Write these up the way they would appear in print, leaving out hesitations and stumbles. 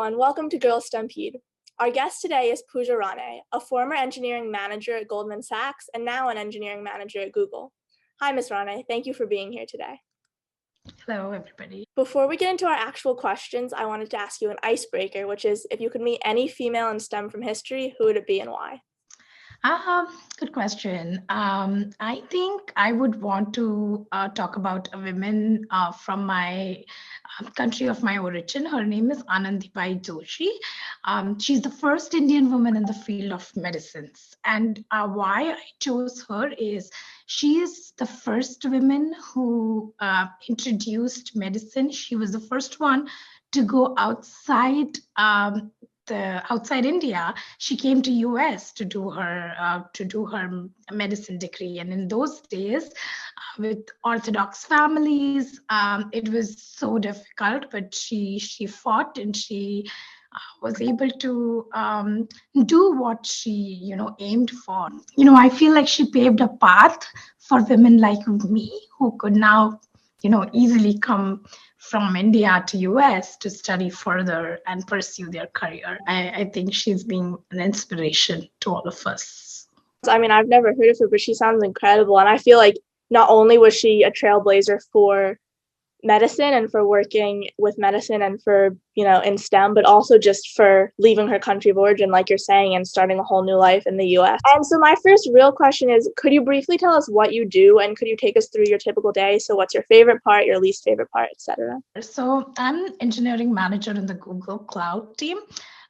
everyone, welcome to Girls STEMpede. Our guest today is Pooja Rane, a former engineering manager at Goldman Sachs and now an engineering manager at Google. Hi, Ms. Rane, thank you for being here today. Hello, everybody. Before we get into our actual questions, I wanted to ask you an icebreaker, which is if you could meet any female in STEM from history, who would it be and why? Good question. I think I would want to talk about a woman from my country of my origin. Her name is Anandibai Joshi. She's the first Indian woman in the field of medicines. And why I chose her is she is the first woman who introduced medicine. She was the first one to go outside outside India. She came to US to do her medicine degree, and in those days, with Orthodox families, it was so difficult. But she fought and she was able to do what she aimed for. I feel like she paved a path for women like me who could now easily come from India to US to study further and pursue their career. I think she's been an inspiration to all of us. I mean, I've never heard of her, but she sounds incredible. And I feel like not only was she a trailblazer for medicine and for working with medicine and for, in STEM, but also just for leaving her country of origin, like you're saying, and starting a whole new life in the US. And so my first real question is, could you briefly tell us what you do and could you take us through your typical day? So what's your favorite part, your least favorite part, etc.? So I'm an engineering manager in the Google Cloud team.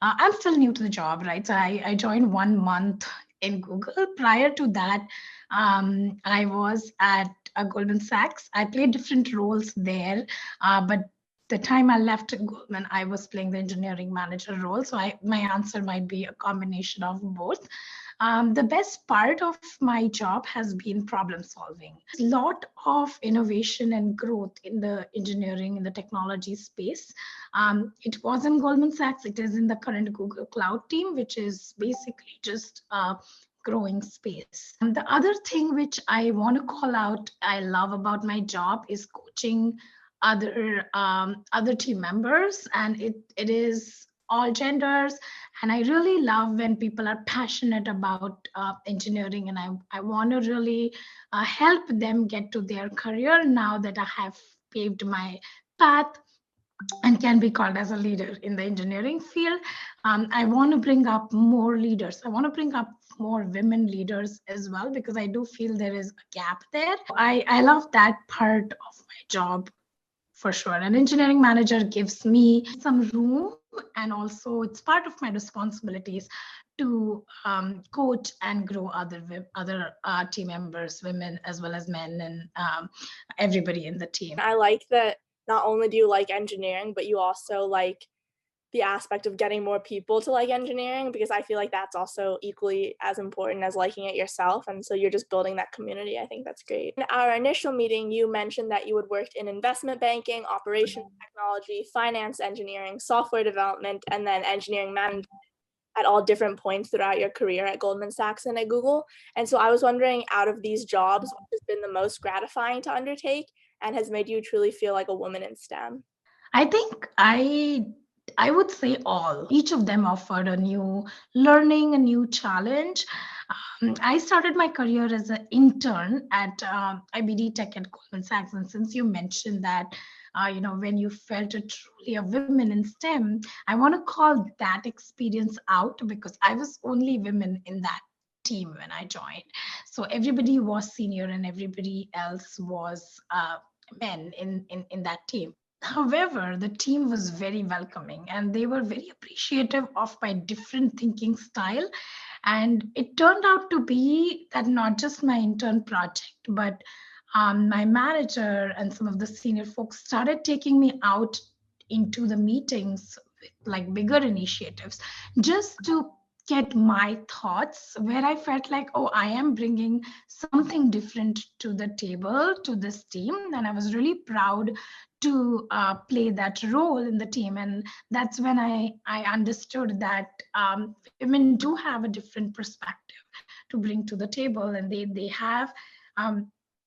I'm still new to the job, right? So I joined 1 month in Google. Prior to that, I was at Goldman Sachs. I played different roles there, but the time I left Goldman, I was playing the engineering manager role. So my answer might be a combination of both. The best part of my job has been problem solving. A lot of innovation and growth in the engineering, in the technology space. It was in Goldman Sachs. It is in the current Google Cloud team, which is basically just growing space. And the other thing which I want to call out, I love about my job is coaching other team members, and it is all genders. And I really love when people are passionate about engineering, and I want to really help them get to their career now that I have paved my path and can be called as a leader in the engineering field. I want to bring up more leaders. I want to bring up more women leaders as well, because I do feel there is a gap there. I love that part of my job for sure. An engineering manager gives me some room, and also it's part of my responsibilities to coach and grow other team members, women as well as men, and everybody in the team. I like that not only do you like engineering, but you also like the aspect of getting more people to like engineering, because I feel like that's also equally as important as liking it yourself. And so you're just building that community. I think that's great. In our initial meeting, you mentioned that you had worked in investment banking, operations technology, finance engineering, software development, and then engineering management at all different points throughout your career at Goldman Sachs and at Google. And so I was wondering, out of these jobs, what has been the most gratifying to undertake and has made you truly feel like a woman in STEM? I think I would say all. Each of them offered a new learning, a new challenge. I started my career as an intern at IBD Tech at Goldman Sachs, and since you mentioned that, when you felt truly a woman in STEM, I want to call that experience out, because I was only women in that team when I joined. So everybody was senior and everybody else was men in that team. However, the team was very welcoming and they were very appreciative of my different thinking style. And it turned out to be that not just my intern project, but my manager and some of the senior folks started taking me out into the meetings with like bigger initiatives, just to get my thoughts, where I felt like, oh, I am bringing something different to the table, to this team. And I was really proud to play that role in the team. And that's when I understood that women do have a different perspective to bring to the table, and they have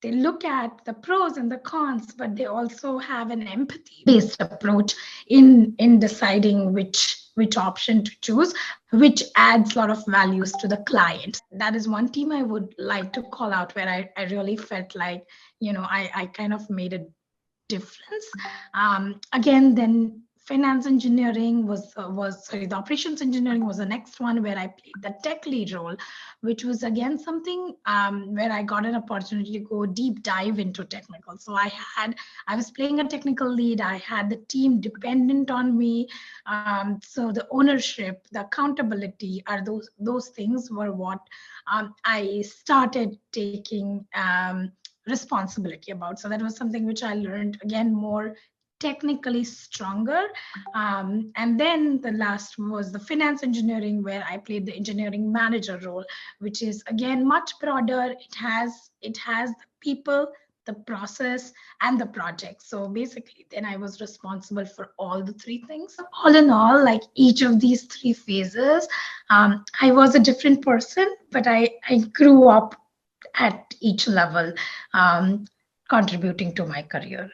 they look at the pros and the cons, but they also have an empathy based approach in deciding which option to choose, which adds a lot of values to the client. That is one team I would like to call out where I really felt like, I kind of made a difference. Again, then finance engineering was sorry, the operations engineering was the next one where I played the tech lead role, which was again something where I got an opportunity to go deep dive into technical. So I was playing a technical lead. I had the team dependent on me. So the ownership, the accountability are those things were what I started taking responsibility about. So that was something which I learned again more technically stronger. And then the last was the finance engineering, where I played the engineering manager role, which is again much broader. It has the people, the process, and the project. So basically, then I was responsible for all the three things. All in all, like each of these three phases, I was a different person, but I grew up at each level, um, contributing to my career.